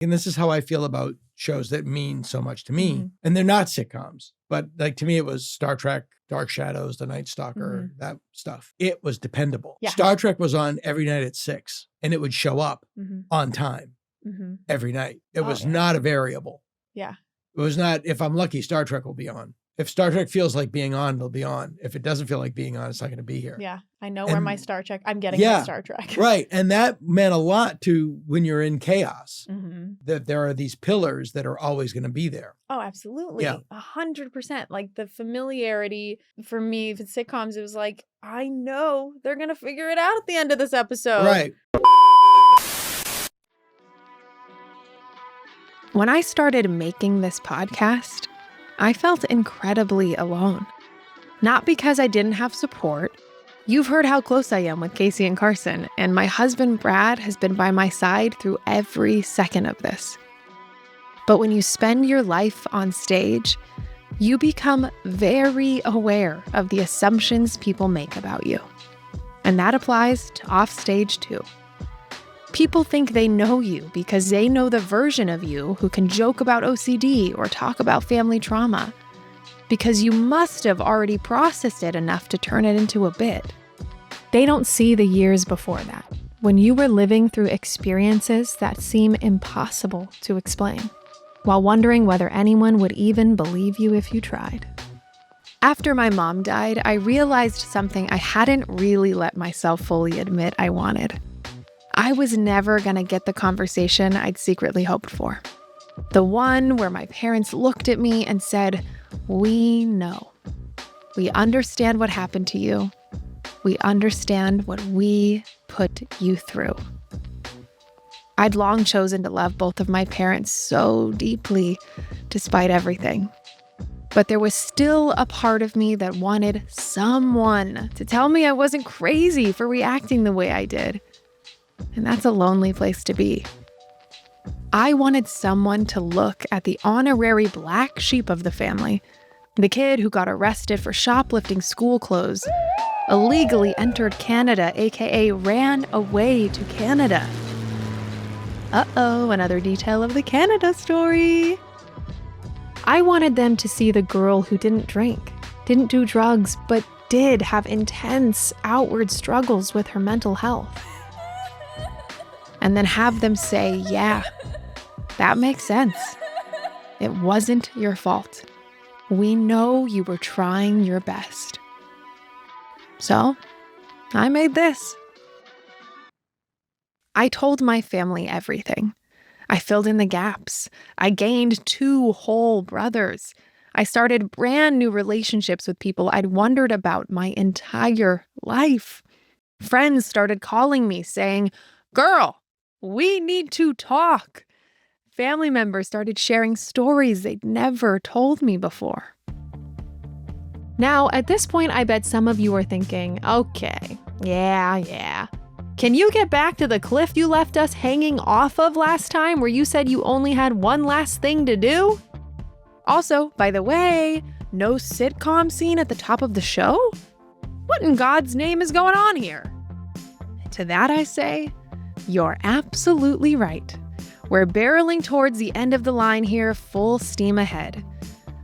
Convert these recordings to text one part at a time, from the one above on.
And this is how I feel about shows that mean so much to me. And they're not sitcoms, but like to me, it was Star Trek, Dark Shadows, The Night Stalker, that stuff. It was dependable. Yeah. Star Trek was on every night at 6 and it would show up on time every night. It was not a variable. Yeah. It was not, if I'm lucky, Star Trek will be on. If Star Trek feels like being on, it'll be on. If it doesn't feel like being on, it's not going to be here. Yeah. I know where my Star Trek, I'm getting my Star Trek. Right. And that meant a lot to when you're in chaos, that there are these pillars that are always going to be there. Oh, absolutely. Yeah. 100%. Like the familiarity for me with sitcoms, it was like, I know they're going to figure it out at the end of this episode. Right. When I started making this podcast, I felt incredibly alone. Not because I didn't have support. You've heard how close I am with Casey and Carson, and my husband Brad has been by my side through every second of this. But when you spend your life on stage, you become very aware of the assumptions people make about you. And that applies to offstage too. People think they know you because they know the version of you who can joke about OCD or talk about family trauma, because you must have already processed it enough to turn it into a bit. They don't see the years before that, when you were living through experiences that seem impossible to explain, while wondering whether anyone would even believe you if you tried. After my mom died, I realized something I hadn't really let myself fully admit I wanted. I was never going to get the conversation I'd secretly hoped for. The one where my parents looked at me and said, "We know. We understand what happened to you. We understand what we put you through." I'd long chosen to love both of my parents so deeply, despite everything. But there was still a part of me that wanted someone to tell me I wasn't crazy for reacting the way I did. And that's a lonely place to be. I wanted someone to look at the honorary black sheep of the family, the kid who got arrested for shoplifting school clothes, illegally entered Canada, aka ran away to Canada. Uh-oh, another detail of the Canada story. I wanted them to see the girl who didn't drink, didn't do drugs, but did have intense outward struggles with her mental health. And then have them say, yeah, that makes sense. It wasn't your fault. We know you were trying your best. So, I made this. I told my family everything. I filled in the gaps. I gained 2 whole brothers. I started brand new relationships with people I'd wondered about my entire life. Friends started calling me saying, "Girl, we need to talk." Family members started sharing stories they'd never told me before. Now, at this point, I bet some of you are thinking, okay, yeah. Can you get back to the cliff you left us hanging off of last time where you said you only had one last thing to do? Also, by the way, no sitcom scene at the top of the show? What in God's name is going on here? To that I say, you're absolutely right. We're barreling towards the end of the line here, full steam ahead.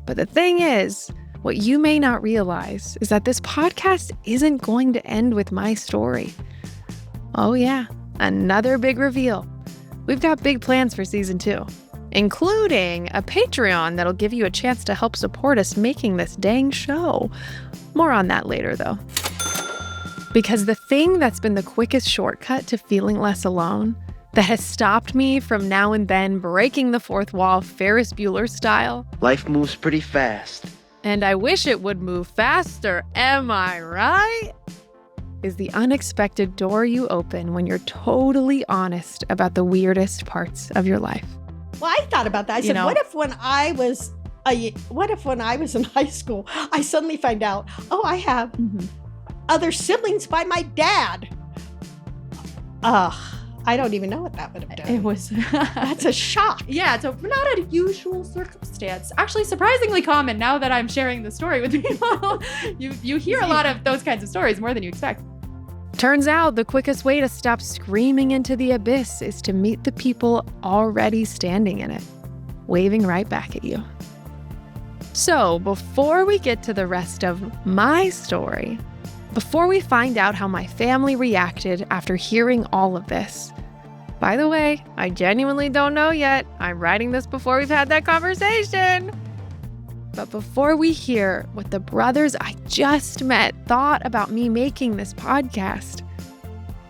But the thing is, what you may not realize is that this podcast isn't going to end with my story. Oh yeah, another big reveal. We've got big plans for season 2, including a Patreon that'll give you a chance to help support us making this dang show. More on that later though. Because the thing that's been the quickest shortcut to feeling less alone, that has stopped me from now and then breaking the fourth wall Ferris Bueller style. Life moves pretty fast. And I wish it would move faster, am I right? Is the unexpected door you open when you're totally honest about the weirdest parts of your life. Well, I thought about that. I said, what if when I was in high school, I suddenly find out, I have other siblings by my dad. I don't even know what that would have done. It was... That's a shock. Yeah, it's not a usual circumstance. Actually, surprisingly common now that I'm sharing the story with people. You hear a lot of those kinds of stories, more than you expect. Turns out the quickest way to stop screaming into the abyss is to meet the people already standing in it, waving right back at you. So, before we get to the rest of my story, before we find out how my family reacted after hearing all of this, by the way, I genuinely don't know yet. I'm writing this before we've had that conversation. But before we hear what the brothers I just met thought about me making this podcast,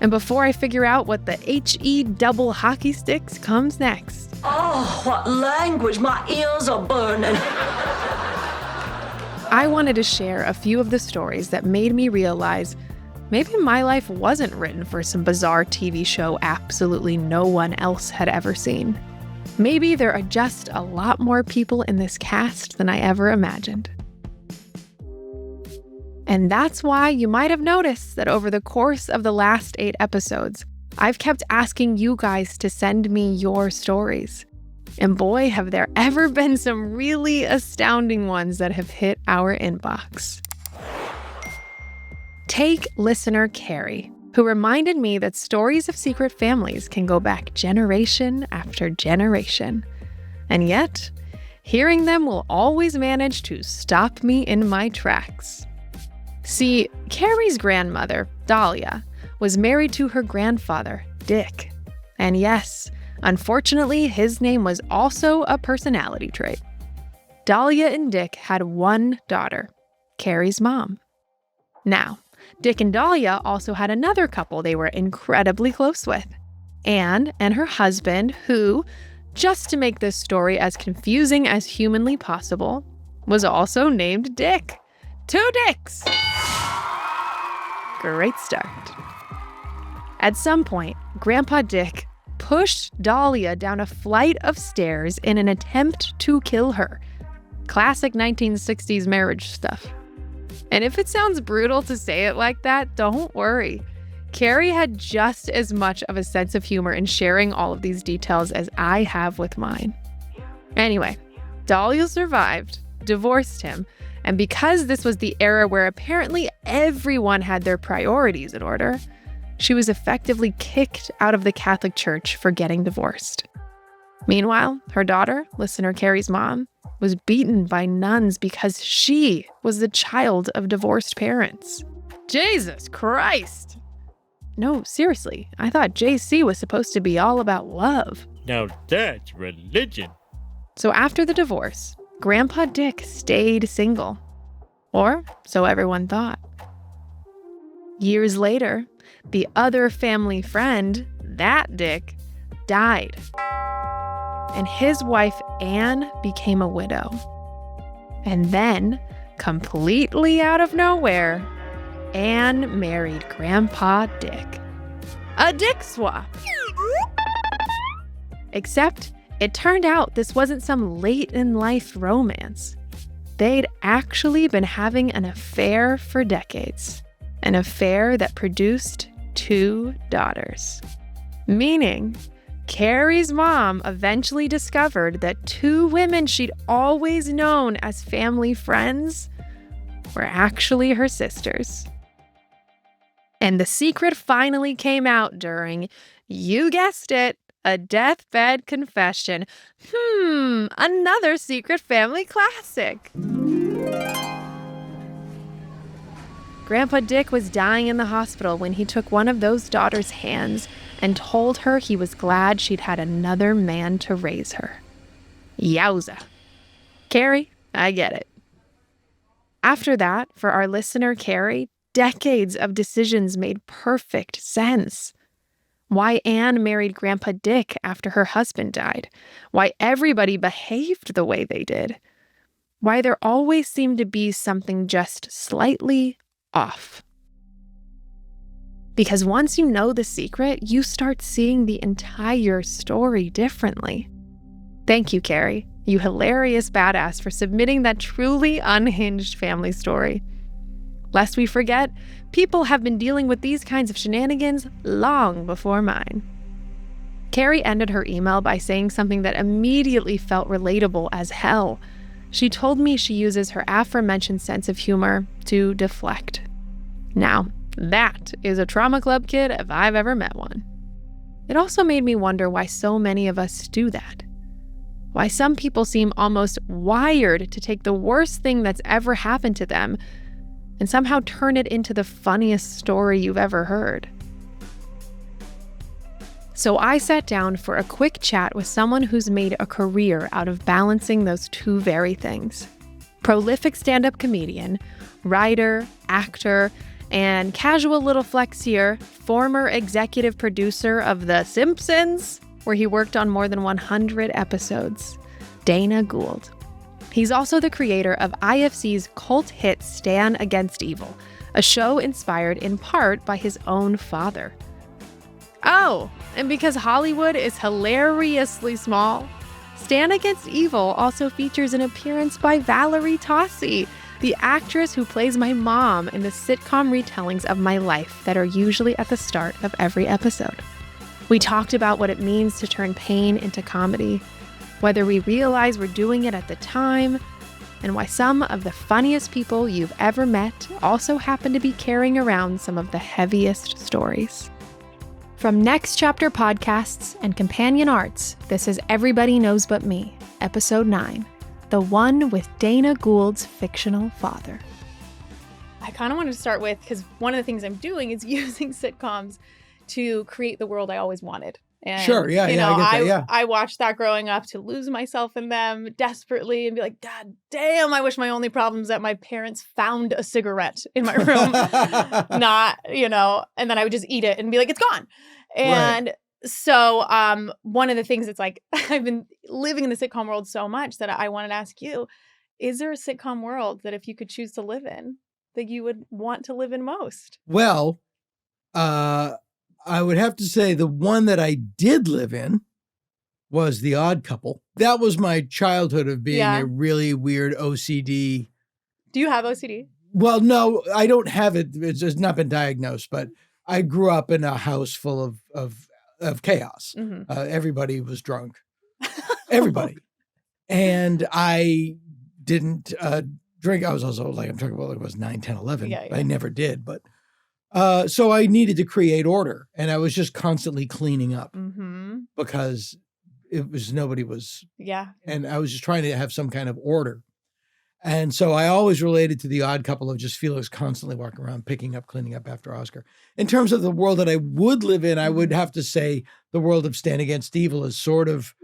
and before I figure out what the HE double hockey sticks comes next. Oh, what language! My ears are burning. I wanted to share a few of the stories that made me realize maybe my life wasn't written for some bizarre TV show absolutely no one else had ever seen. Maybe there are just a lot more people in this cast than I ever imagined. And that's why you might have noticed that over the course of the last 8 episodes, I've kept asking you guys to send me your stories. And boy, have there ever been some really astounding ones that have hit our inbox. Take listener Carrie, who reminded me that stories of secret families can go back generation after generation. And yet, hearing them will always manage to stop me in my tracks. See, Carrie's grandmother, Dahlia, was married to her grandfather, Dick. And yes, unfortunately, his name was also a personality trait. Dahlia and Dick had one daughter, Carrie's mom. Now, Dick and Dahlia also had another couple they were incredibly close with, Anne and her husband, who, just to make this story as confusing as humanly possible, was also named Dick. 2 Dicks! Great start. At some point, Grandpa Dick pushed Dahlia down a flight of stairs in an attempt to kill her. Classic 1960s marriage stuff. And if it sounds brutal to say it like that, don't worry. Carrie had just as much of a sense of humor in sharing all of these details as I have with mine. Anyway, Dahlia survived, divorced him, and because this was the era where apparently everyone had their priorities in order, she was effectively kicked out of the Catholic Church for getting divorced. Meanwhile, her daughter, listener Carrie's mom, was beaten by nuns because she was the child of divorced parents. Jesus Christ! No, seriously, I thought JC was supposed to be all about love. Now that's religion. So after the divorce, Grandpa Dick stayed single. Or so everyone thought. Years later, the other family friend, that Dick, died. And his wife, Anne, became a widow. And then, completely out of nowhere, Anne married Grandpa Dick. A dick swap! Except, it turned out this wasn't some late-in-life romance. They'd actually been having an affair for decades. An affair that produced 2 daughters. Meaning, Carrie's mom eventually discovered that 2 women she'd always known as family friends were actually her sisters. And the secret finally came out during, you guessed it, a deathbed confession. Another secret family classic. Grandpa Dick was dying in the hospital when he took one of those daughters' hands and told her he was glad she'd had another man to raise her. Yowza. Carrie, I get it. After that, for our listener Carrie, decades of decisions made perfect sense. Why Anne married Grandpa Dick after her husband died. Why everybody behaved the way they did. Why there always seemed to be something just slightly off. Because once you know the secret, you start seeing the entire story differently. Thank you, Carrie, you hilarious badass, for submitting that truly unhinged family story. Lest we forget, people have been dealing with these kinds of shenanigans long before mine. Carrie ended her email by saying something that immediately felt relatable as hell. She told me she uses her aforementioned sense of humor to deflect. Now, That is a trauma club kid if I've ever met one. It also made me wonder why so many of us do that. Why some people seem almost wired to take the worst thing that's ever happened to them and somehow turn it into the funniest story you've ever heard. So I sat down for a quick chat with someone who's made a career out of balancing those two very things. Prolific stand-up comedian, writer, actor, and casual little flex here, former executive producer of The Simpsons, where he worked on more than 100 episodes, Dana Gould. He's also the creator of IFC's cult hit Stan Against Evil, a show inspired in part by his own father. Oh, and because Hollywood is hilariously small, Stan Against Evil also features an appearance by Valerie Tossi, the actress who plays my mom in the sitcom retellings of my life that are usually at the start of every episode. We talked about what it means to turn pain into comedy, whether we realize we're doing it at the time, and why some of the funniest people you've ever met also happen to be carrying around some of the heaviest stories. From Next Chapter Podcasts and Companion Arts, this is Everybody Knows But Me, Episode 9, the one with Dana Gould's fictional father. I kind of wanted to start with, because one of the things I'm doing is using sitcoms to create the world I always wanted. And, Sure, yeah, I get that, yeah. I watched that growing up to lose myself in them desperately and be like, God damn, I wish my only problem is that my parents found a cigarette in my room. Not, and then I would just eat it and be like, it's gone. And so one of the things that's like, I've been living in the sitcom world so much that I wanted to ask you, is there a sitcom world that if you could choose to live in, that you would want to live in most? Well, I would have to say the one that I did live in was The Odd Couple. That was my childhood of being a really weird OCD. Do you have OCD? Well, no, I don't have it. It's just not been diagnosed, but I grew up in a house full of chaos. Mm-hmm. Everybody was drunk. Everybody. And I didn't drink. I was also like, I'm talking about like I was 9, 10, 11. Yeah. I never did, but so I needed to create order, and I was just constantly cleaning up because nobody was. Yeah. And I was just trying to have some kind of order. And so I always related to The Odd Couple of just Felix constantly walking around, picking up, cleaning up after Oscar. In terms of the world that I would live in, I would have to say the world of Stan Against Evil is sort of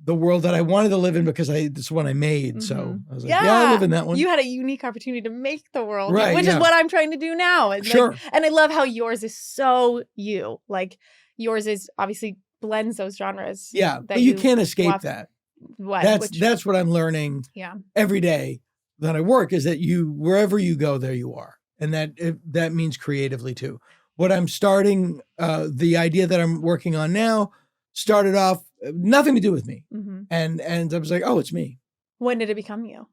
the world that I wanted to live in because it's one I made. So I was like, I live in that one. You had a unique opportunity to make the world, right, which is what I'm trying to do now. And sure. And I love how yours is so you. Like yours is obviously blends those genres. Yeah, but you can't escape that. That's what I'm learning every day that I work is that wherever you go, there you are. And that means creatively too. What I'm starting, the idea that I'm working on now started off nothing to do with me. And I was like, oh, it's me. When did it become you?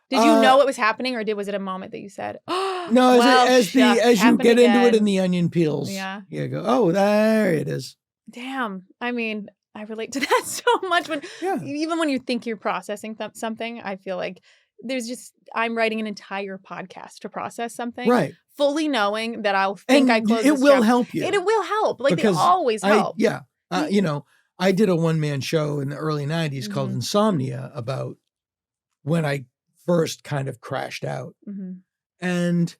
Did you know it was happening, or was it a moment that you said, oh, no, as you get into it and the onion peels, you go, oh, there it is. Damn. I mean, I relate to that so much. Even when you think you're processing something, I feel like I'm writing an entire podcast to process something. Right. Fully knowing that I'll think I close it will help you. It will help. Like they always help. I did a one-man show in the early 90s called Insomnia about when I first kind of crashed out. And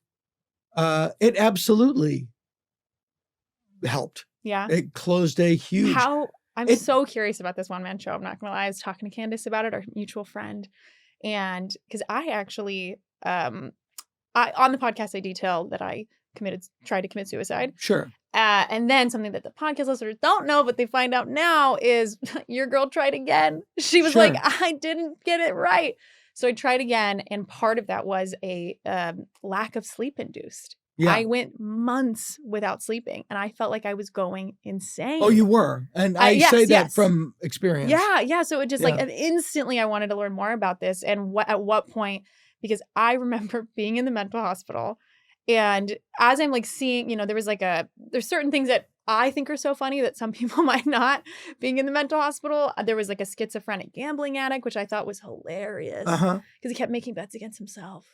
it absolutely helped. Yeah. It closed a huge... I'm so curious about this one-man show. I'm not going to lie. I was talking to Candace about it, our mutual friend. And because I actually, on the podcast, I detailed that I tried to commit suicide. Sure. And then something that the podcast listeners don't know, but they find out now is your girl tried again. She was like, I didn't get it right. So I tried again. And part of that was a lack of sleep induced. Yeah. I went months without sleeping and I felt like I was going insane. Oh, you were. And I say that from experience. Yeah. Yeah. So it just like instantly I wanted to learn more about this and at what point, because I remember being in the mental hospital and as I'm like seeing, there was there's certain things that I think are so funny that some people might not. Being in the mental hospital, there was like a schizophrenic gambling addict, which I thought was hilarious because he kept making bets against himself.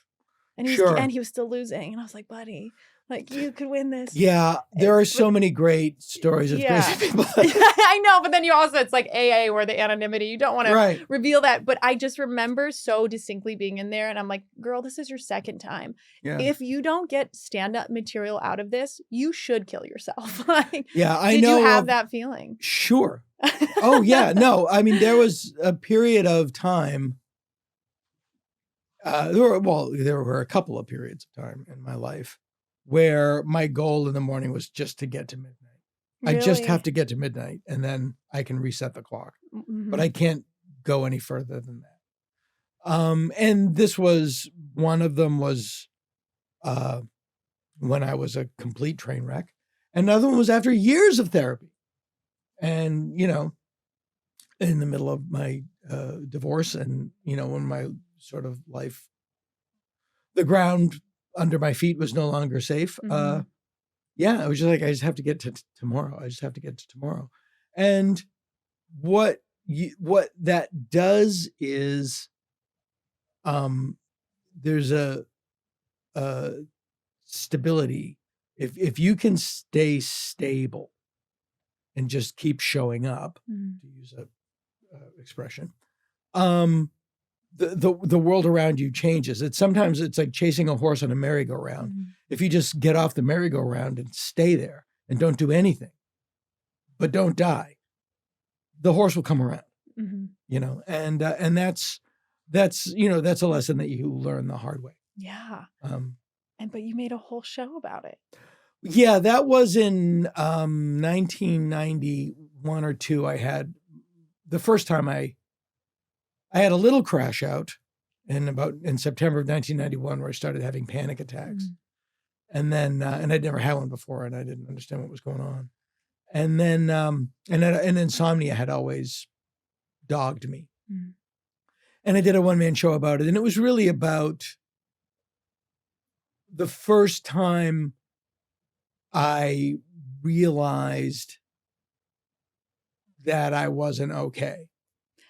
And he was still losing. And I was like, buddy. Like, you could win this. Yeah, there are so many great stories of Yeah. crazy people. I know, but then you also, it's like AA or the anonymity. You don't want to Right. reveal that. But I just remember so distinctly being in there and I'm like, girl, this is your second time. Yeah. If you don't get stand-up material out of this, you should kill yourself. Like, Yeah, I did know. you have that feeling? Sure. Oh, yeah. No, I mean, there was a period of time. There were a couple of periods of time in my life where my goal in the morning was just to get to midnight. I just have to get to midnight and then I can reset the clock. Mm-hmm. But I can't go any further than that. And this was, one of them was when I was a complete train wreck. Another one was after years of therapy. And, you know, in the middle of my divorce and, you know, when my sort of life, the ground under my feet was no longer safe. Mm-hmm. Yeah, it was just like, I just have to get to tomorrow. I just have to get to tomorrow. And what that does is, there's a stability. If you can stay stable and just keep showing up, to use a expression, the world around you changes. Sometimes it's like chasing a horse on a merry-go-round. Mm-hmm. If you just get off the merry-go-round and stay there and don't do anything, but don't die, the horse will come around. Mm-hmm. You know, and that's you know, that's a lesson that you learn the hard way. Yeah. But you made a whole show about it. Yeah, that was in 1991 or two. I had the first time I had a little crash out in September of 1991 where I started having panic attacks. And then and I'd never had one before and I didn't understand what was going on. And then and insomnia had always dogged me. And I did a one-man show about it. And it was really about the first time I realized that I wasn't okay.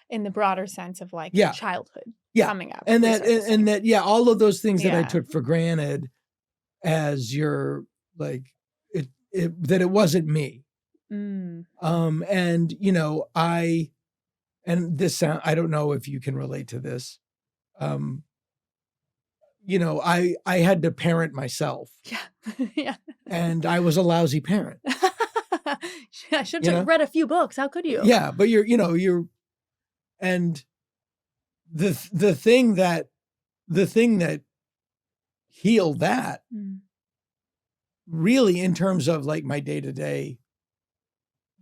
In the broader sense of like Yeah. childhood coming up. And that, yeah, all of those things that I Yeah. took for granted as your, like, that it wasn't me. And, you know, and this sound, I don't know if you can relate to this. You know, I had to parent myself. Yeah. Yeah. And I was a lousy parent. I should have read a few books. How could you? Yeah, but and the thing that healed that really in terms of like my day-to-day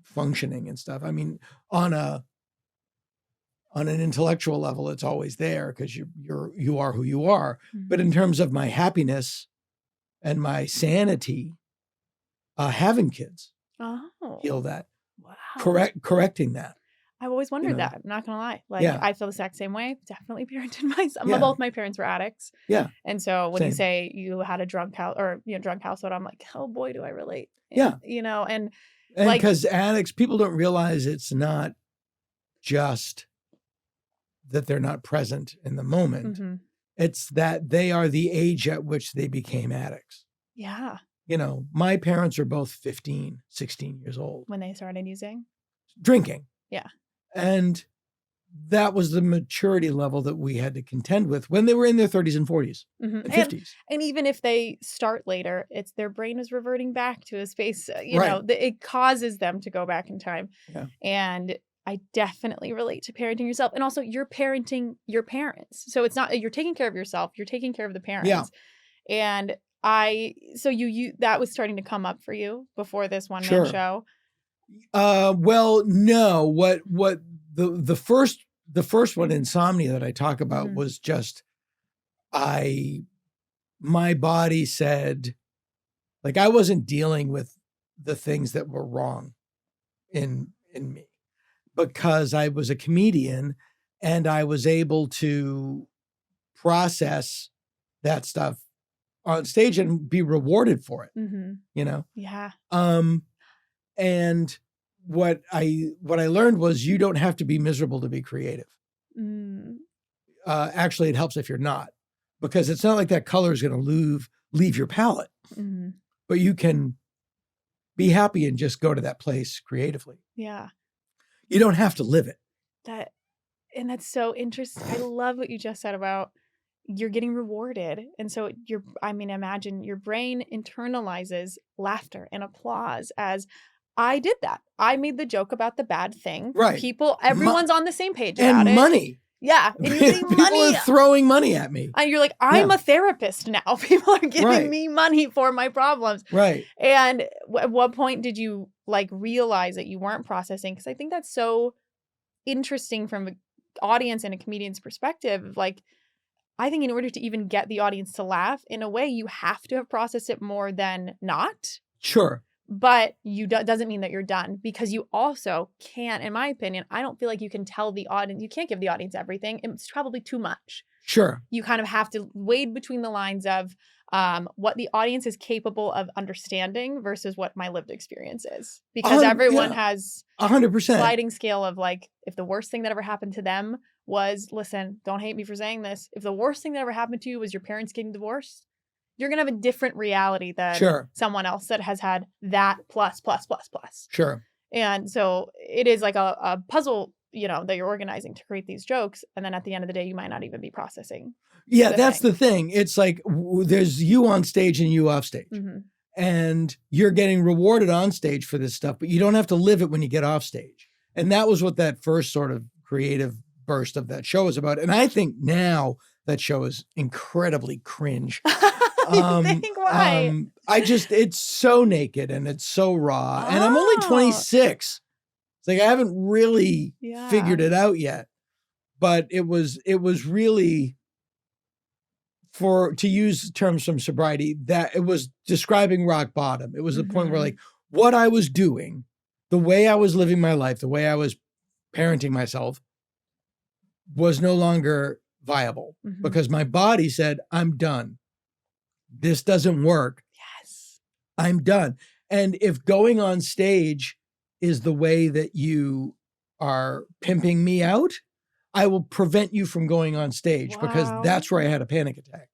functioning and stuff. I mean, on an intellectual level, it's always there because you are who you are. But in terms of my happiness and my sanity, having kids heal that. Wow. Correcting that. I've always wondered You know. that. I'm not gonna lie. Like, Yeah. I feel the exact same way. Definitely parented myself. Yeah. Both my parents were addicts. Yeah. And so when you Same. say you had a drunk household, I'm like, oh boy, do I relate. Yeah. You know, and And because addicts, people don't realize it's not just that they're not present in the moment. It's that they are the age at which they became addicts. yeah, You know, my parents are both 15, 16 years old, when they started using. drinking. Yeah. And that was the maturity level that we had to contend with when they were in their 30s and 40s and 50s. And even if they start later, it's their brain is reverting back to a space, you Right. know, it causes them to go back in time. Yeah. And I definitely relate to parenting yourself. And also you're parenting your parents. So it's not, you're taking care of yourself, you're taking care of the parents. Yeah. And so you that was starting to come up for you before this one-man Sure. show. Well, no, what the first one, insomnia, that I talk about was just, my body said, like, I wasn't dealing with the things that were wrong in me because I was a comedian and I was able to process that stuff on stage and be rewarded for it, you know? Yeah. And what I learned was you don't have to be miserable to be creative. Actually, it helps if you're not, because it's not like that color is going to leave your palette. but you can be happy and just go to that place creatively. Yeah. You don't have to live it. And that's so interesting. I love what you just said about you're getting rewarded. And so imagine your brain internalizes laughter and applause as I did that. I made the joke about the bad thing. Right. Everyone's on the same page about it. And money. Yeah. And you're getting People money. are throwing money at me. And you're like, I'm a therapist now. People are giving Right. me money for my problems. Right. And at what point did you like realize that you weren't processing? Because I think that's so interesting from an audience and a comedian's perspective. Like, I think in order to even get the audience to laugh, in a way, you have to have processed it more than not. Sure. But doesn't mean that you're done, because you also can't, in my opinion, I don't feel like you can tell the audience, you can't give the audience everything. It's probably too much. Sure. You kind of have to wade between the lines of what the audience is capable of understanding versus what my lived experience is. Because everyone has 100% sliding scale of like, if the worst thing that ever happened to them was, listen, don't hate me for saying this, if the worst thing that ever happened to you was your parents getting divorced, you're going to have a different reality than someone else that has had that plus. Sure. And so it is like a puzzle, that you're organizing to create these jokes. And then at the end of the day, you might not even be processing. Yeah, that's the thing. It's like there's you on stage and you off stage. Mm-hmm. And you're getting rewarded on stage for this stuff, but you don't have to live it when you get off stage. And that was what that first sort of creative burst of that show was about. And I think now that show is incredibly cringe. You think why? It's so naked and it's so raw. And I'm only 26. It's like I haven't really figured it out yet. But it was really, to use terms from sobriety, that it was describing rock bottom. It was the point where like what I was doing, the way I was living my life, the way I was parenting myself was no longer viable because my body said, I'm done. This doesn't work. Yes. I'm done. And if going on stage is the way that you are pimping me out, I will prevent you from going on stage because that's where I had a panic attack.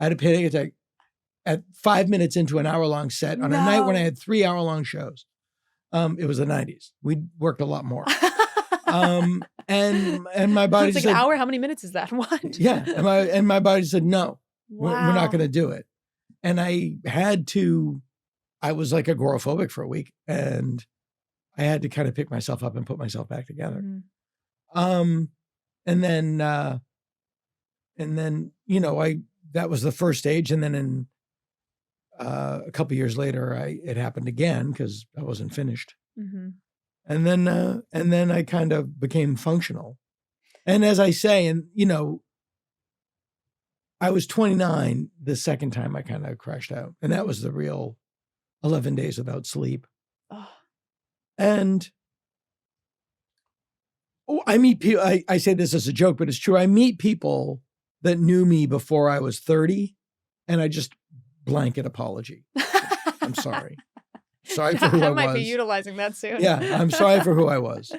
I had a panic attack at 5 minutes into an hour-long set on a night when I had 3-hour-long shows. It was the 90s. We worked a lot more. And my body said, an hour? How many minutes is that? What? Yeah. And my body said, no, we're not going to do it. And I was like agoraphobic for a week and I had to kind of pick myself up and put myself back together. And then, that was the first stage. And then in a couple of years later, it happened again because I wasn't finished. And then I kind of became functional. And as I say, I was 29 the second time I kind of crashed out. And that was the real 11 days without sleep. And I meet people, I say this as a joke, but it's true. I meet people that knew me before I was 30 and I just blanket apology. I'm sorry. Sorry for who I was. I might be utilizing that soon. Yeah, I'm sorry for who I was.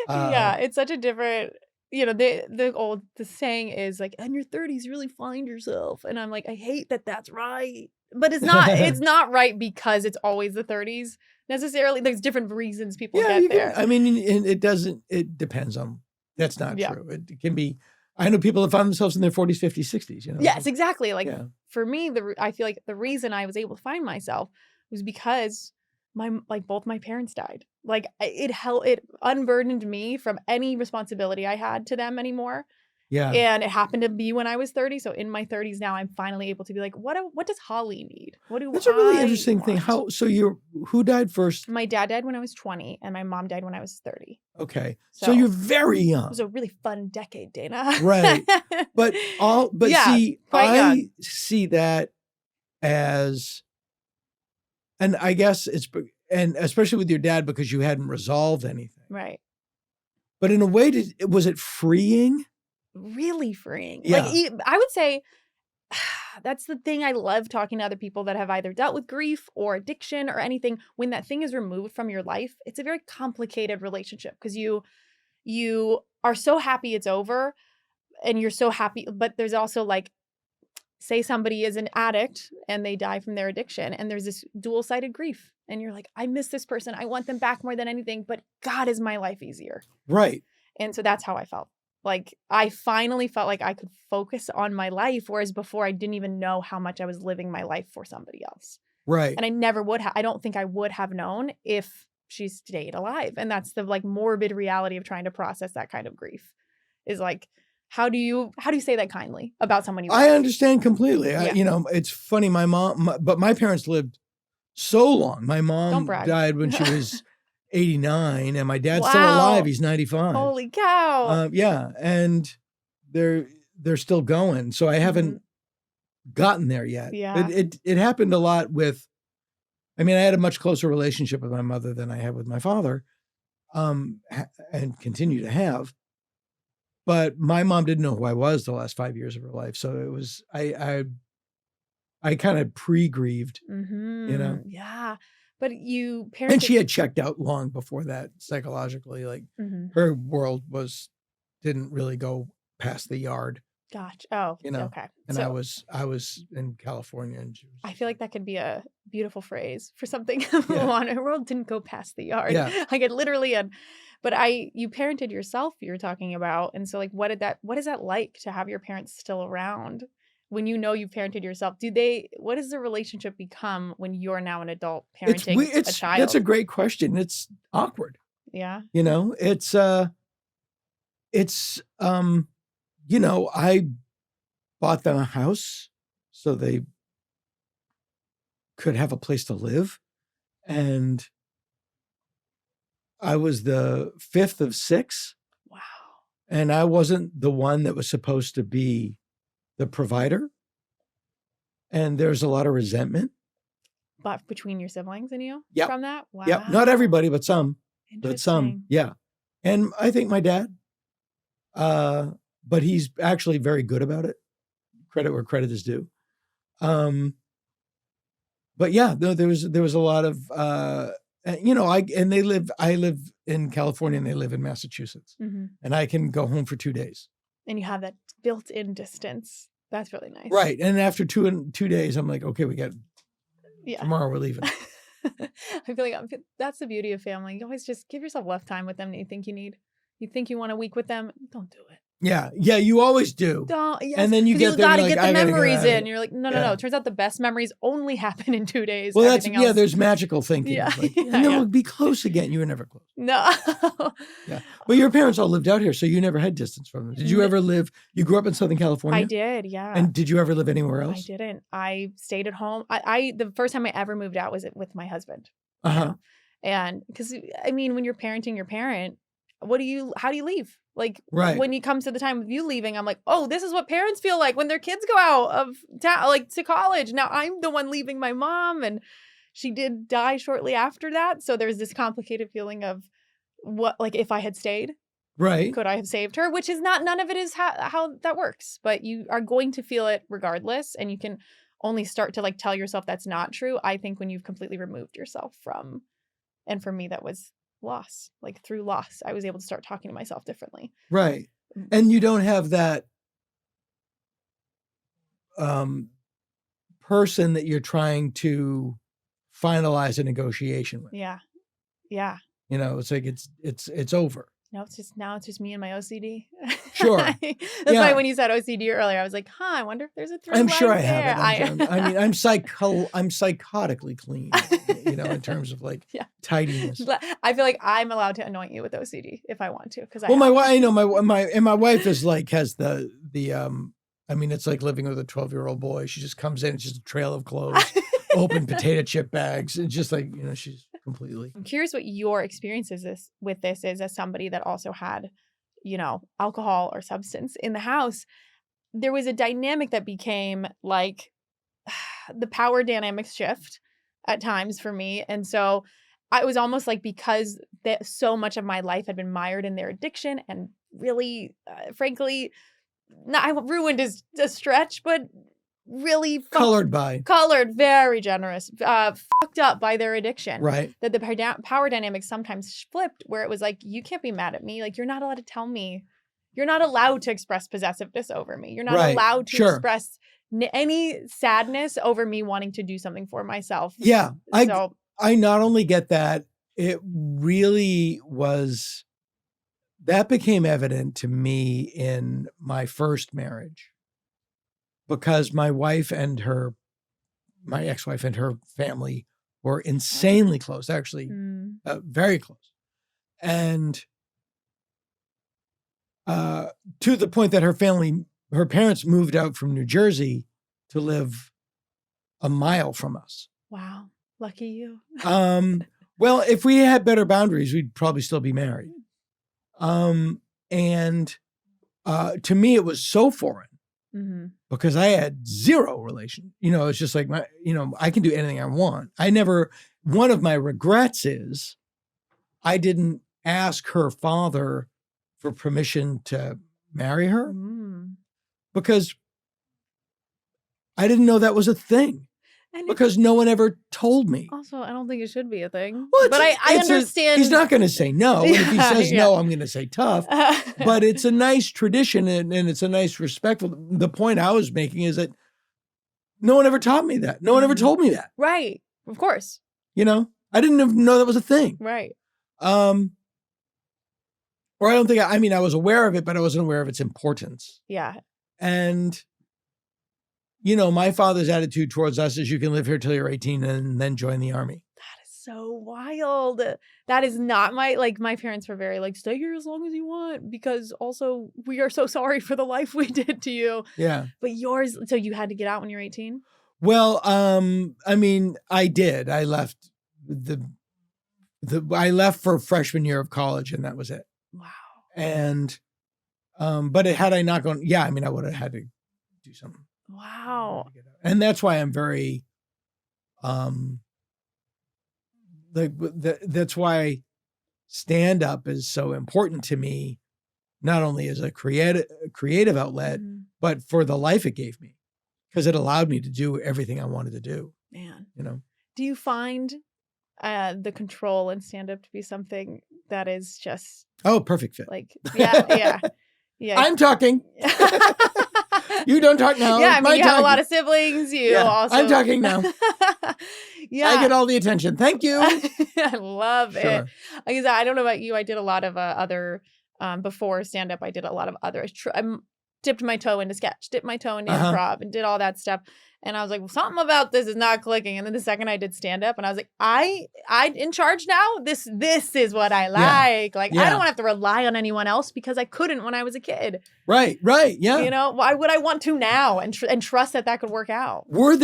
It's such a different, the saying is like, in your 30s, you really find yourself. And I'm like, I hate that that's right. But it's not, it's not right because it's always the 30s necessarily. There's different reasons people get there. It depends on, that's not true. It can be, I know people that find themselves in their 40s, 50s, 60s, Yes, exactly. Like for me, I feel like the reason I was able to find myself was because both my parents died. Like it unburdened me from any responsibility I had to them anymore. Yeah. And it happened to be when I was 30. So in my 30s now, I'm finally able to be like, what does Holly need? That's a really interesting thing. Who died first? My dad died when I was 20 and my mom died when I was 30. Okay. So you're very young. It was a really fun decade, Dana. Right. But see, I see that as, and I guess and especially with your dad, because you hadn't resolved anything. Right. But in a way, was it freeing? Really freeing. Yeah. Like, I would say that's the thing. I love talking to other people that have either dealt with grief or addiction or anything. When that thing is removed from your life, it's a very complicated relationship because you are so happy it's over and you're so happy, but there's also like say somebody is an addict and they die from their addiction, and there's this dual-sided grief. And you're like, I miss this person. I want them back more than anything, but God, is my life easier. Right. And so that's how I felt. Like, I finally felt like I could focus on my life, whereas before I didn't even know how much I was living my life for somebody else. Right. And I never would have, I don't think I would have known if she stayed alive. And that's the like morbid reality of trying to process that kind of grief, is like, how do you say that kindly about someone you love? I understand completely. Yeah. It's funny. But my parents lived so long. My Don't mom brag. died when she was 89, and my dad's still Wow. alive. He's 95. Holy cow. Yeah, and they're still going. So I haven't gotten there yet. Yeah. It happened a lot with. I mean, I had a much closer relationship with my mother than I had with my father, and continue to have. But my mom didn't know who I was the last 5 years of her life, so it was I kind of pre-grieved, Yeah. But you parented. and she had checked out long before that psychologically. Like her world didn't really go past the yard. Gotcha. Oh, okay. And So I was in California, and she was, I feel like that could be a beautiful phrase for something. Yeah. Her world didn't go past the yard. Yeah. Like it literally. But you parented yourself. You're talking about, and so like, what is that like to have your parents still around when you know you've parented yourself? What does the relationship become when you're now an adult parenting a child? That's a great question. It's awkward. Yeah. I bought them a house so they could have a place to live. And I was the fifth of six. Wow. And I wasn't the one that was supposed to be the provider. And there's a lot of resentment. But between your siblings and you Yep. from that? Wow. Yep. Not everybody, but some. But some. Interesting. Yeah. And I think my dad, but he's actually very good about it. Credit where credit is due. But yeah, there was a lot of, I live in California and they live in Massachusetts, and I can go home for 2 days. And you have that built-in distance. That's really nice. Right. And after 2 days, I'm like, okay, tomorrow we're leaving. I feel like that's the beauty of family. You always just give yourself less time with them than you think you need. You think you want a week with them, don't do it. Yeah. Yeah. You always do. Don't. Yes. And then you get there, gotta you're get like, the I gotta memories get out of in. it. You're like, no. It turns out the best memories only happen in 2 days. Well, Everything else. there's magical thinking. Yeah. It's like, and then we'll be close again. You were never close. No. Yeah. But your parents all lived out here, so you never had distance from them. Did you ever you grew up in Southern California? I did, yeah. And did you ever live anywhere I else? didn't. I stayed at home. The first time I ever moved out was with my husband. Uh-huh. And because, I mean, when you're parenting your parent, how do you leave? Like, Right. when it comes to the time of you leaving, I'm like, oh, this is what parents feel like when their kids go out of town, like to college. Now I'm the one leaving my mom, and she did die shortly after that. So there's this complicated feeling of what, like, if I had stayed, Right. could I have saved her? Which is none of it is how that works, but you are going to feel it regardless. And you can only start to like tell yourself that's not true, I think, when you've completely removed yourself from, and for me, that was loss. Like through loss, I was able to start talking to myself differently. Right. And you don't have that person that you're trying to finalize a negotiation with. Yeah. Yeah. It's like it's over. Now it's just me and my OCD. Sure. That's Yeah. why when you said OCD earlier, I was like, I wonder if there's a through I'm line sure I there. have it. I'm psychotically clean, in terms of like Yeah. tidiness. I feel like I'm allowed to anoint you with OCD if I want to, because Well, my wife is like has the it's like living with a 12-year-old boy. She just comes in, it's just a trail of clothes, open potato chip bags. It's just like, she's completely. I'm curious what your experience is with this is as somebody that also had, alcohol or substance in the house. There was a dynamic that became like the power dynamics shift at times for me. And so I was almost like, because so much of my life had been mired in their addiction and really, frankly, ruined is a stretch, but really Colored, very generous, fucked up by their addiction. Right. That the power dynamics sometimes flipped, where it was like, you can't be mad at me. Like, you're not allowed to tell me. You're not allowed to express possessiveness over me. You're not Right. allowed to Sure. express any sadness over me wanting to do something for myself. Yeah. So I not only get that, it really was, that became evident to me in my first marriage, because my ex-wife and her family were insanely close, actually, very close. And to the point that her parents moved out from New Jersey to live a mile from us. wow. Lucky you. Well, if we had better boundaries, we'd probably still be married. And to me, it was so foreign because I had zero relation. It's just like I can do anything I want. One of my regrets is I didn't ask her father for permission to marry her because I didn't know that was a thing. Because no one ever told me. Also, I don't think it should be a thing. Well, but I understand. He's not going to say no. And if he says no, I'm going to say tough. But it's a nice tradition and it's a nice respectful. The point I was making is that no one ever taught me that. No one ever told me that. Right. Of course. I didn't even know that was a thing. Right. Or I don't think, I was aware of it, but I wasn't aware of its importance. Yeah. And my father's attitude towards us is you can live here till you're 18 and then join the army. That is so wild. That is not my parents were very stay here as long as you want, because also we are so sorry for the life we did to you. Yeah. But yours, so you had to get out when you were 18? Well, I did. I left I left for freshman year of college and that was it. Wow. And, but had I not gone, I would have had to do something. Wow. And that's why I'm very, that's why stand-up is so important to me, not only as a creative outlet, but for the life it gave me, because it allowed me to do everything I wanted to do. Man. Do you find the control in stand-up to be something that is just... Oh, perfect fit. Yeah. I'm talking. You don't talk now. Yeah, you have a lot of siblings. Also. I'm talking now. Yeah. I get all the attention. Thank you. I love it. Like I said, I don't know about you. I did a lot of other, before stand-up, I did a lot of other, I dipped my toe into sketch, dipped my toe into improv, and did all that stuff. And I was like, well, something about this is not clicking. And then the second I did stand-up, and I was like, I in charge now? This is what I like. I don't want to have to rely on anyone else because I couldn't when I was a kid. Right, yeah. Why would I want to now and trust that could work out? What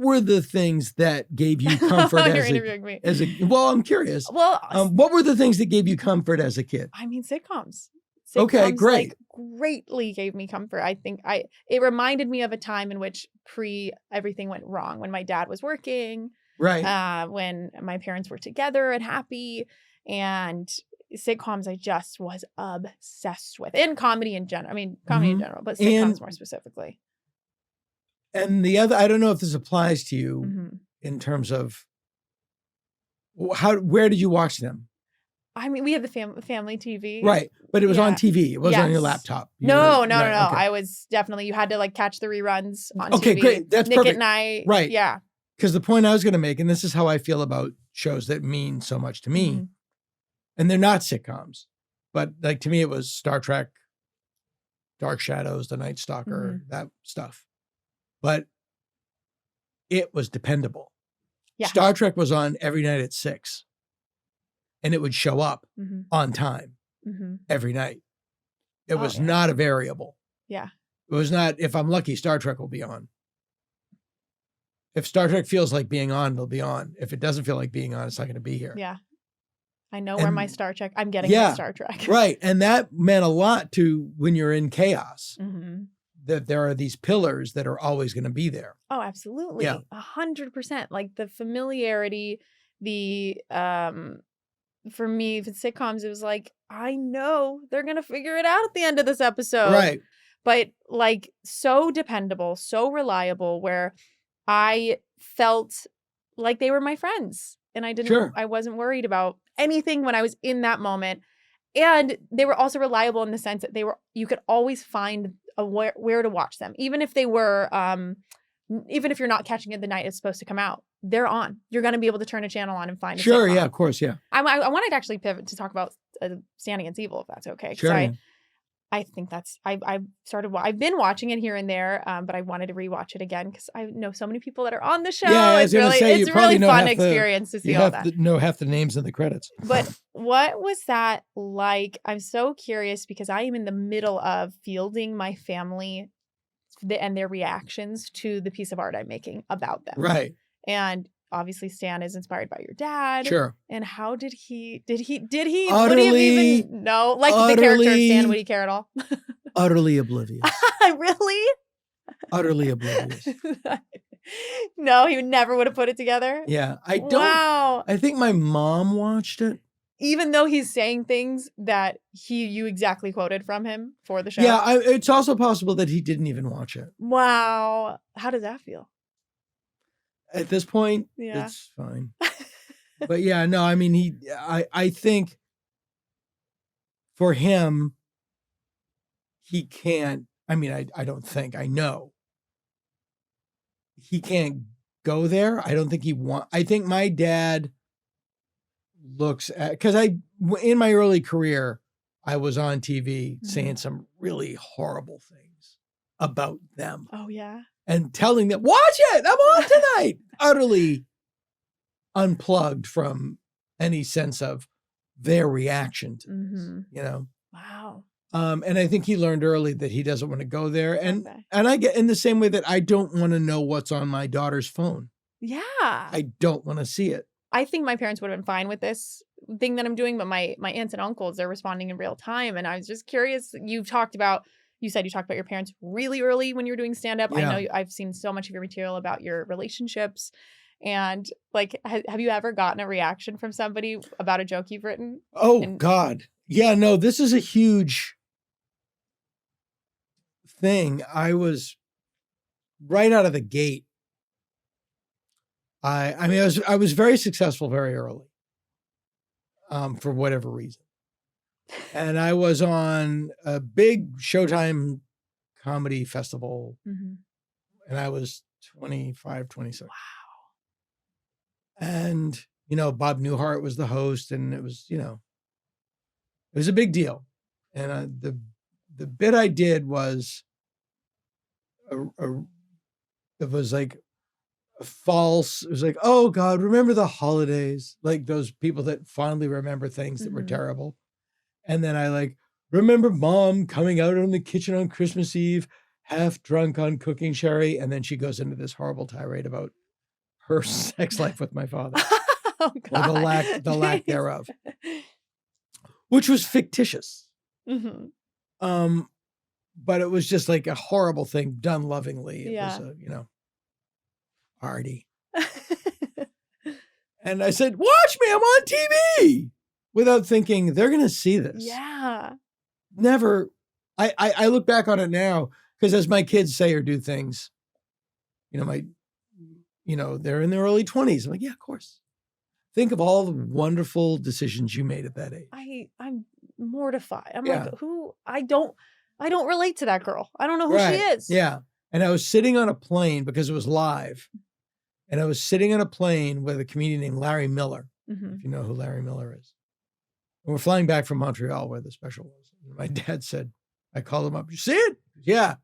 were the things that gave you comfort You're interviewing me. Well, I'm curious. Well, what were the things that gave you comfort as a kid? Sitcoms. Okay, great. Greatly gave me comfort. I think it reminded me of a time in which everything went wrong, when my dad was working, right? When my parents were together and happy, and sitcoms I just was obsessed with, and comedy in general. Comedy in general, but sitcoms more specifically. And the other, I don't know if this applies to you in terms of where did you watch them? We had the family TV. Right. But it was on TV. It wasn't on your laptop. No. Okay. I was definitely, you had to catch the reruns on TV. Okay, great. That's Nick perfect. at Night. Right. Yeah. Because the point I was going to make, and this is how I feel about shows that mean so much to me, and they're not sitcoms, but to me it was Star Trek, Dark Shadows, The Night Stalker, that stuff. But it was dependable. Yeah. Star Trek was on every night at 6. And it would show up on time every night. It was not a variable. Yeah. It was not, if I'm lucky, Star Trek will be on. If Star Trek feels like being on, it'll be on. If it doesn't feel like being on, it's not going to be here. Yeah. I know where my Star Trek, I'm getting my Star Trek. Right. And that meant a lot to when you're in chaos. That there are these pillars that are always going to be there. Oh, absolutely. 100%. The familiarity, for me, for sitcoms, it was I know they're going to figure it out at the end of this episode. Right. But so dependable, so reliable, where I felt like they were my friends. And I wasn't worried about anything when I was in that moment. And they were also reliable in the sense that you could always find where to watch them, even if they were, even if you're not catching it the night it's supposed to come out, they're on. You're going to be able to turn a channel on and find a Sure, sitcom. yeah, of course, yeah. I wanted to actually pivot to talk about Stand Against Evil, if that's okay. Sure. I think that's I've been watching it here and there, but I wanted to rewatch it again because I know so many people that are on the show. Yeah, I was gonna say, it's you a probably really know fun half the- experience to see You all have that. to know half the names in the credits. But what was that like? I'm so curious because I am in the middle of fielding my family and their reactions to the piece of art I'm making about them. Right. And obviously Stan is inspired by your dad. Sure. And how did he would he have Utterly- even know? Like the character of Stan, would he care at all? Utterly oblivious. Really? Utterly oblivious. No, he never would have put it together. Yeah. I don't. Wow. I think my mom watched it. Even though he's saying things that you exactly quoted from him for the show. Yeah. It's also possible that he didn't even watch it. Wow. How does that feel? At this point, Yeah. it's fine. But yeah, no, I mean, I think for him, he can't, I mean, I don't think, I know. He can't go there. I don't think I think my dad looks at, because in my early career, I was on TV saying some really horrible things about them. Oh, yeah. And telling them, watch it, I'm on tonight. Utterly unplugged from any sense of their reaction to this, you know? Wow. And I think he learned early that he doesn't want to go there. And Okay. and I get in the same way that I don't want to know what's on my daughter's phone. Yeah. I don't want to see it. I think my parents would have been fine with this thing that I'm doing, but my aunts and uncles, they're responding in real time. And I was just curious. You said you talked about your parents really early when you were doing stand-up. Yeah. I know I've seen so much of your material about your relationships. And like, have you ever gotten a reaction from somebody about a joke you've written? Oh, God. Yeah, no, this is a huge thing. I was right out of the gate. I was very successful very early, for whatever reason. And I was on a big Showtime comedy festival, and I was 25, 26. Wow. And, Bob Newhart was the host, and it was, it was a big deal. And the bit I did was, it was like a false, it was like, oh God, remember the holidays? Like those people that fondly remember things that were terrible. And then I remember mom coming out in the kitchen on Christmas Eve, half drunk on cooking sherry. And then she goes into this horrible tirade about her sex life with my father. Oh, God. Or the lack thereof, which was fictitious. But it was just like a horrible thing done lovingly. It was a, arty. And I said, watch me, I'm on TV, without thinking they're going to see this. Yeah. Never. I look back on it now because as my kids say or do things, they're in their early 20s. I'm like, yeah, of course. Think of all the wonderful decisions you made at that age. I'm mortified. I'm like, I don't relate to that girl. I don't know who she is. Yeah. And I was sitting on a plane because it was live. And I was sitting on a plane with a comedian named Larry Miller, if you know who Larry Miller is. And we're flying back from Montreal where the special was. And my dad said, I called him up, you see it? Yeah.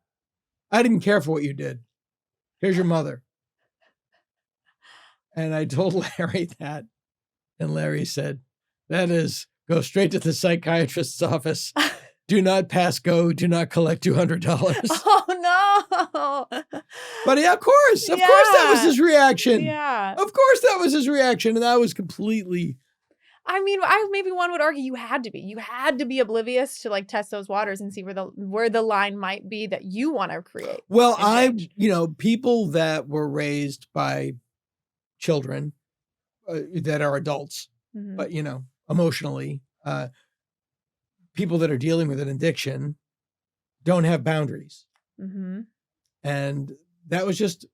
I didn't care for what you did. Here's your mother. And I told Larry that. And Larry said, that is, go straight to the psychiatrist's office. Do not pass go. Do not collect $200. Oh, no. But yeah, of course that was his reaction. Yeah. Of course that was his reaction. And I was completely. I mean, maybe one would argue you had to be oblivious to test those waters and see where the line might be that you want to create. Well, people that were raised by children that are adults, but emotionally, people that are dealing with an addiction don't have boundaries. And that was just,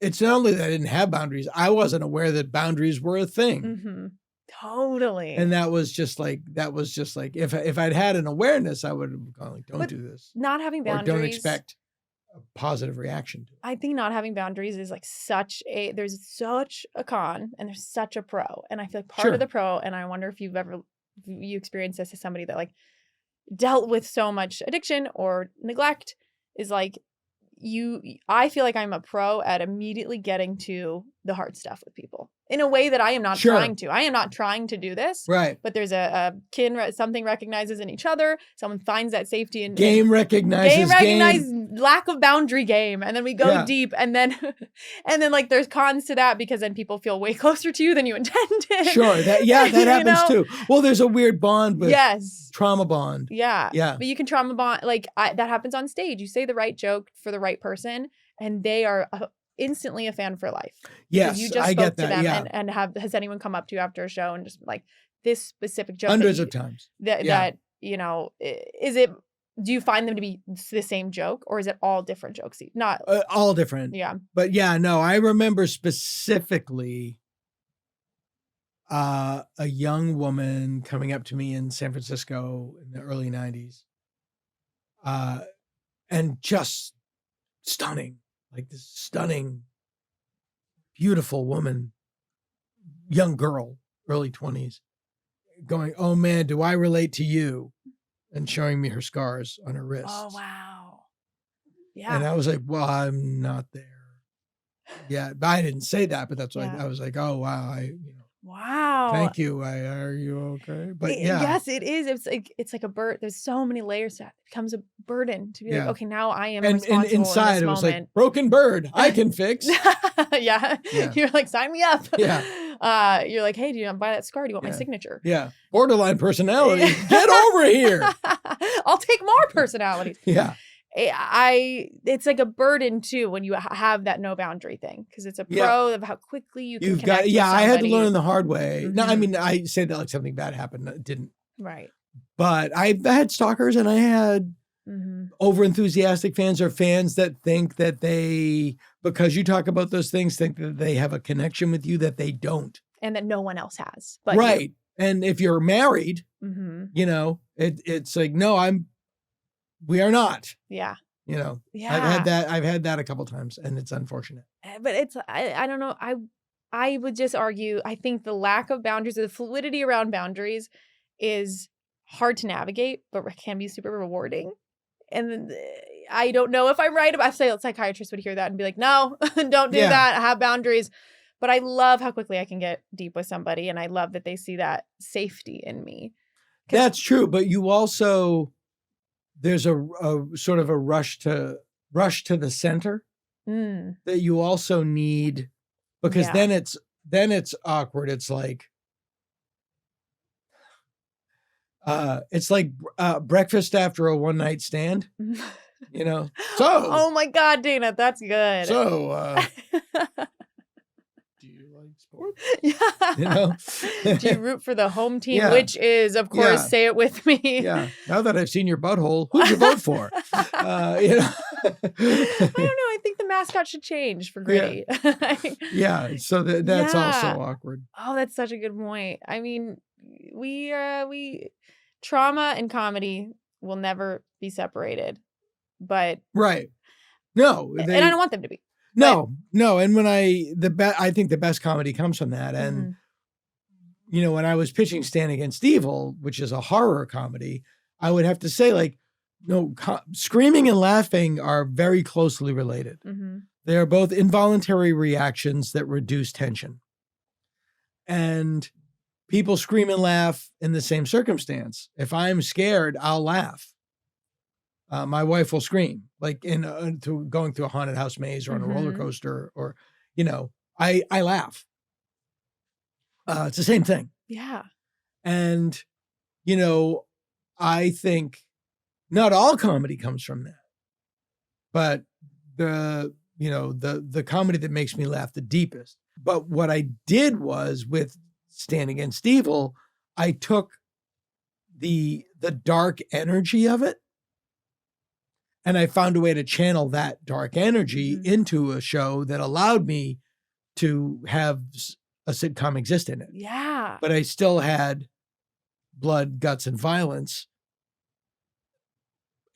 it's not only that I didn't have boundaries, I wasn't aware that boundaries were a thing. Totally. And that was just like, if I'd had an awareness, I would have gone like, don't do this. Not having boundaries. Or don't expect a positive reaction to it. I think not having boundaries is like there's such a con and there's such a pro. And I feel like part of the pro, and I wonder if you experienced this as somebody that like dealt with so much addiction or neglect, is like I feel like I'm a pro at immediately getting to the hard stuff with people in a way that I am not trying to. I am not trying to do this. Right. But there's something recognizes in each other. Someone finds that safety in game recognizes lack of boundary game. And then we go deep and then like there's cons to that because then people feel way closer to you than you intended. Sure. That happens too. Well, there's a weird bond with trauma bond. Yeah. Yeah. But you can trauma bond, like that happens on stage. You say the right joke for the right person and they are instantly a fan for life. Yes, you just I spoke get that. to them and has anyone come up to you after a show and just like this specific joke? Hundreds of times. That you know, do you find them to be the same joke or is it all different jokes? Not all different. Yeah. But yeah, no, I remember specifically a young woman coming up to me in San Francisco in the early 90s and just stunning. Like this stunning, beautiful woman, young girl, early 20s, going, "Oh man, do I relate to you?" And showing me her scars on her wrists. Oh, wow. Yeah. And I was like, well, I'm not there. Yeah, but I didn't say that, but that's why I was like, oh, wow. Wow. Thank you. Are you okay? But yes, it is. It's like a bird. There's so many layers to that. It becomes a burden to be like, okay, now I am responsible. And inside in it was moment. like, broken bird, I can fix. Yeah. You're like, sign me up. Yeah. You're like, hey, do you want to buy that scar? Do you want my signature? Yeah. Borderline personality. Get over here. I'll take more personalities. Yeah. It's like a burden too when you have that no boundary thing because it's a pro of how quickly you can connect with somebody. I had to learn the hard way. Mm-hmm. No, I mean, I say that like something bad happened. It didn't. Right. But I had stalkers and I had over-enthusiastic fans or fans that think that because you talk about those things, think that they have a connection with you that they don't. And that no one else has. But right. You. And if you're married, it's like, no, we are not. Yeah. Yeah. I've had that a couple times and it's unfortunate. But I don't know. I would just argue, I think the lack of boundaries or the fluidity around boundaries is hard to navigate, but can be super rewarding. And I don't know if I'm right about, I say a psychiatrist would hear that and be like, no, don't do that. Have boundaries. But I love how quickly I can get deep with somebody. And I love that they see that safety in me. That's true. But you also, there's a sort of a rush to the center that you also need, because then it's awkward. It's like breakfast after a one night stand, So, oh my God, Dana, that's good. So, do you like sports? Yeah. Do you root for the home team, which is, of course, say it with me. Yeah. Now that I've seen your butthole, who'd you vote for? I don't know. I think the mascot should change for Gritty. Yeah. So that's also awkward. Oh, that's such a good point. I mean, we trauma and comedy will never be separated, but right. No, and I don't want them to be. No. And when I think the best comedy comes from that. And, when I was pitching Stand Against Evil, which is a horror comedy, I would have to say like, no, screaming and laughing are very closely related. Mm-hmm. They are both involuntary reactions that reduce tension. And people scream and laugh in the same circumstance. If I'm scared, I'll laugh. My wife will scream, like going through a haunted house maze or on a roller coaster, or, I laugh. It's the same thing. Yeah. And, I think not all comedy comes from that, but the comedy that makes me laugh the deepest. But what I did was with Stand Against Evil, I took the dark energy of it, and I found a way to channel that dark energy into a show that allowed me to have a sitcom exist in it. Yeah. But I still had blood, guts, and violence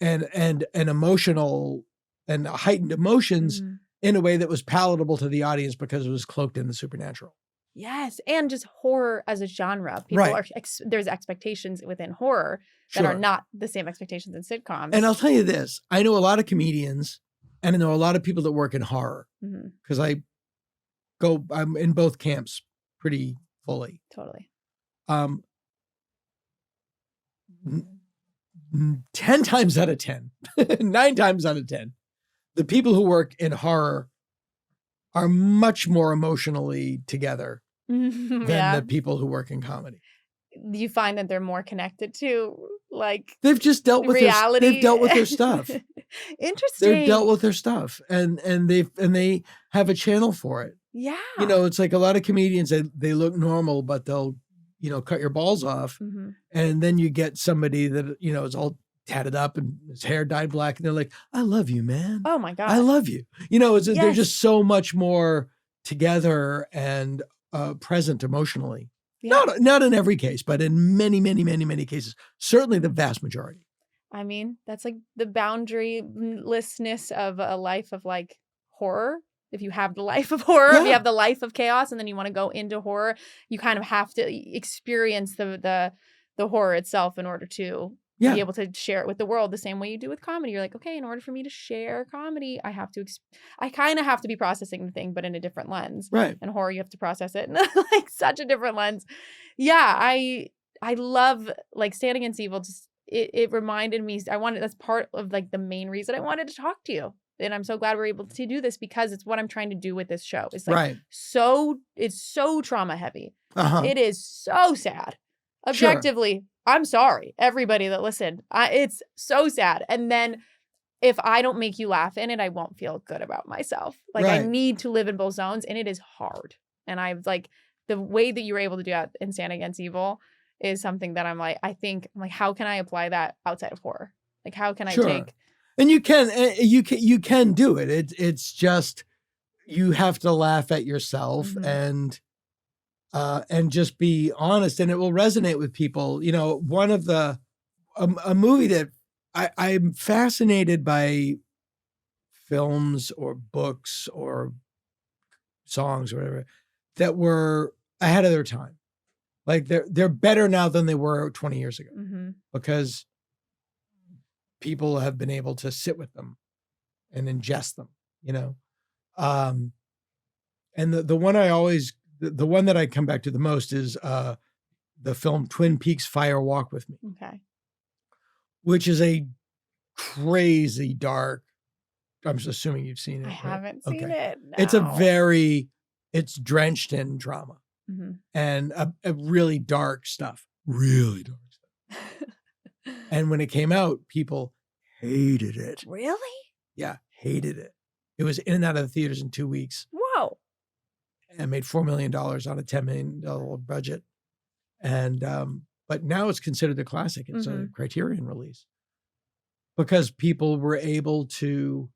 and emotional and heightened emotions in a way that was palatable to the audience because it was cloaked in the supernatural. Yes, and just horror as a genre. People are there's expectations within horror that are not the same expectations in sitcoms. And I'll tell you this, I know a lot of comedians and I know a lot of people that work in horror because I'm in both camps pretty fully. Totally. 10 times out of 10, 9 times out of 10, the people who work in horror are much more emotionally together than the people who work in comedy. You find that they're more connected to like they've just dealt with reality. They've dealt with their stuff. Interesting. They've dealt with their stuff and they have a channel for it. Yeah. You know, it's like a lot of comedians, they look normal, but they'll, cut your balls off. And then you get somebody that, is all tatted up and his hair dyed black. And they're like, I love you, man. Oh my God. I love you. They're just so much more together and present emotionally. Yeah. Not in every case, but in many, many, many, many cases. Certainly the vast majority. I mean, that's like the boundarylessness of a life of like horror. If you have the life of horror, if you have the life of chaos, and then you want to go into horror, you kind of have to experience the horror itself in order to be able to share it with the world the same way you do with comedy. You're like, okay, in order for me to share comedy, I kind of have to be processing the thing, but in a different lens. Right. And horror, you have to process it in like such a different lens. Yeah, I love like Stand Against Evil. Just it reminded me. That's part of like the main reason I wanted to talk to you. And I'm so glad we're able to do this because it's what I'm trying to do with this show. It's like it's so trauma heavy. It is so sad. Objectively, I'm sorry, everybody that listened. It's so sad. And then if I don't make you laugh in it, I won't feel good about myself. Like I need to live in both zones, and it is hard. And I've like the way that you were able to do that in Stand Against Evil is something that I'm like, how can I apply that outside of horror? Like, how can I take? And you can do it. It's just you have to laugh at yourself and just be honest, and it will resonate with people. One of a movie that I'm fascinated by films or books or songs or whatever that were ahead of their time. Like they're better now than they were 20 years ago because people have been able to sit with them and ingest them, and the one the one that I come back to the most is the film Twin Peaks Fire Walk with Me. Okay. Which is a crazy dark, I'm just assuming you've seen it. I haven't seen it. No. It's drenched in drama and a really dark stuff. Really dark stuff. And when it came out, people hated it. Really? Yeah, hated it. It was in and out of the theaters in 2 weeks. Whoa. And made $4 million on a $10 million budget. And, but now it's considered a classic. It's a Criterion release because people were able to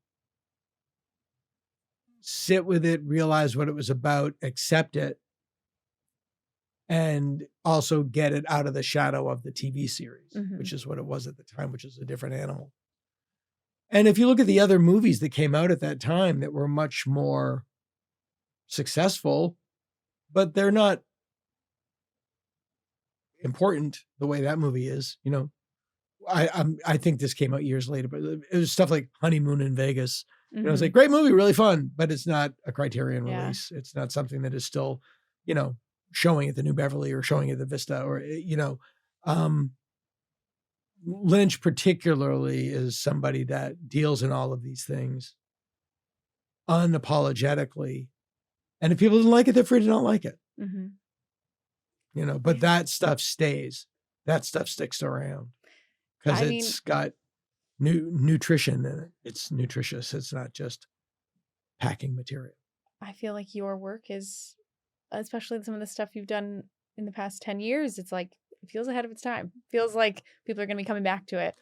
sit with it, realize what it was about, accept it, and also get it out of the shadow of the TV series, which is what it was at the time, which is a different animal. And if you look at the other movies that came out at that time that were much more successful, but they're not important the way that movie is, I think this came out years later, but it was stuff like Honeymoon in Vegas. It was like, great movie, really fun, but it's not a Criterion release. It's not something that is still, showing at the New Beverly or showing at the Vista or, Lynch particularly is somebody that deals in all of these things unapologetically. And if people didn't like it, they're free to not like it. But that stuff stays. That stuff sticks around because it's got nutrition in it. It's nutritious. It's not just packing material. I feel like your work is, especially some of the stuff you've done in the past 10 years, it's like, it feels ahead of its time. Feels like people are going to be coming back to it.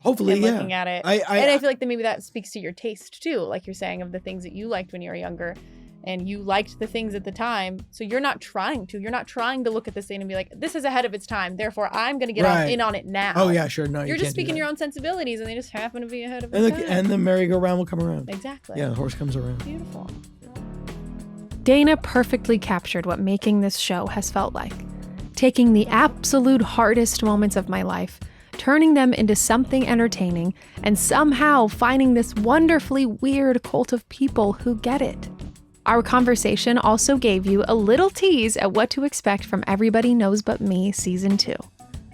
Hopefully, and looking at it. And I feel like maybe that speaks to your taste too, like you're saying, of the things that you liked when you were younger. and you liked the things at the time. So you're not trying to look at this thing and be like, this is ahead of its time, therefore I'm going to get in on it now. Oh yeah, sure. No, you're you just can't speaking your own sensibilities, and they just happen to be ahead of its time. And the merry-go-round will come around. Exactly. Yeah, the horse comes around. Beautiful. Dana perfectly captured what making this show has felt like. Taking the absolute hardest moments of my life, turning them into something entertaining, and somehow finding this wonderfully weird cult of people who get it. Our conversation also gave you a little tease at what to expect from Everybody Knows But Me Season 2.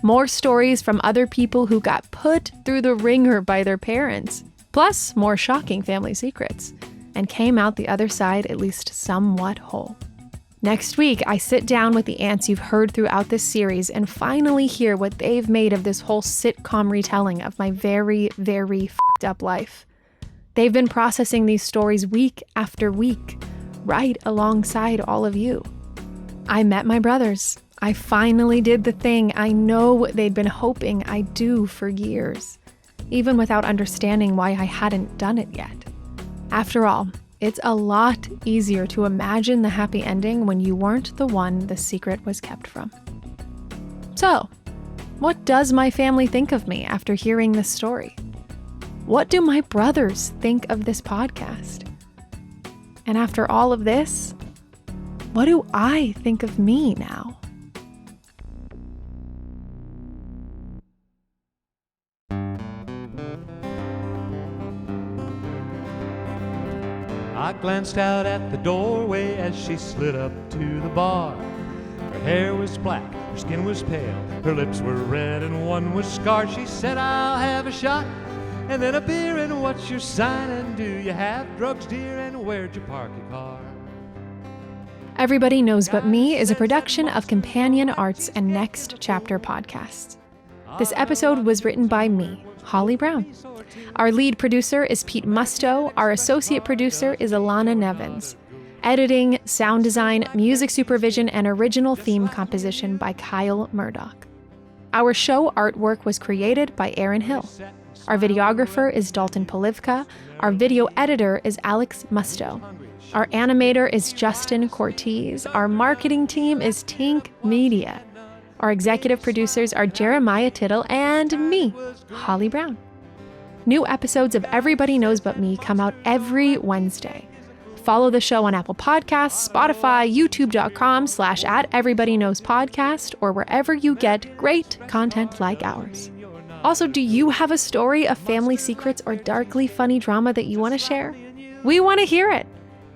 More stories from other people who got put through the ringer by their parents, plus more shocking family secrets, and came out the other side at least somewhat whole. Next week, I sit down with the aunts you've heard throughout this series and finally hear what they've made of this whole sitcom retelling of my very, very f***ed up life. They've been processing these stories week after week, right alongside all of you. I met my brothers. I finally did the thing I know they'd been hoping I'd do for years, even without understanding why I hadn't done it yet. After all, it's a lot easier to imagine the happy ending when you weren't the one the secret was kept from. So, what does my family think of me after hearing this story? What do my brothers think of this podcast? And after all of this, what do I think of me now? I glanced out at the doorway as she slid up to the bar. Her hair was black, her skin was pale, her lips were red and one was scarred. She said, I'll have a shot and then a beer, and what's your sign, and do you have drugs, dear, and where'd you park your car? Everybody Knows But Me is a production of Companion Arts and Next Chapter podcasts. This episode was written by me, Holly Brown. Our lead producer is Pete Musto. Our associate producer is Ilana Nevins. Editing, sound design, music supervision, and original theme composition by Kyle Murdock. Our show artwork was created by Aaron Hill. Our videographer is Dalton Polivka. Our video editor is Alex Musto. Our animator is Justin Cortese. Our marketing team is TINK Media. Our executive producers are Jeremiah Tittle and me, Holly Brown. New episodes of Everybody Knows But Me come out every Wednesday. Follow the show on Apple Podcasts, Spotify, youtube.com/@everybodyknowspodcast, or wherever you get great content like ours. Also, do you have a story of family secrets or darkly funny drama that you want to share? We want to hear it.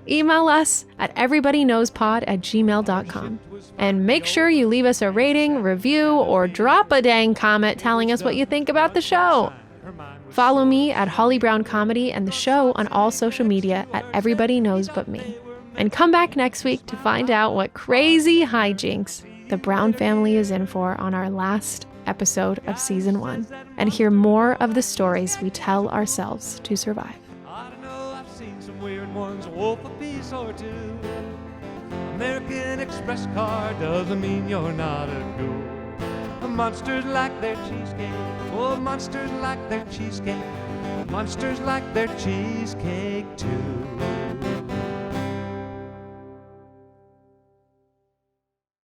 Email us at everybodyknowspod@gmail.com. And make sure you leave us a rating, review, or drop a dang comment telling us what you think about the show. Follow me at Holly Brown Comedy and the show on all social media at Everybody Knows But Me. And come back next week to find out what crazy hijinks the Brown family is in for on our last episode of Season 1, and hear more of the stories we tell ourselves to survive. I don't know, I've seen some weird ones, a wolf a piece or two. American Express card doesn't mean you're not a ghoul. Monsters like their cheesecake, oh, monsters like their cheesecake, monsters like their cheesecake too.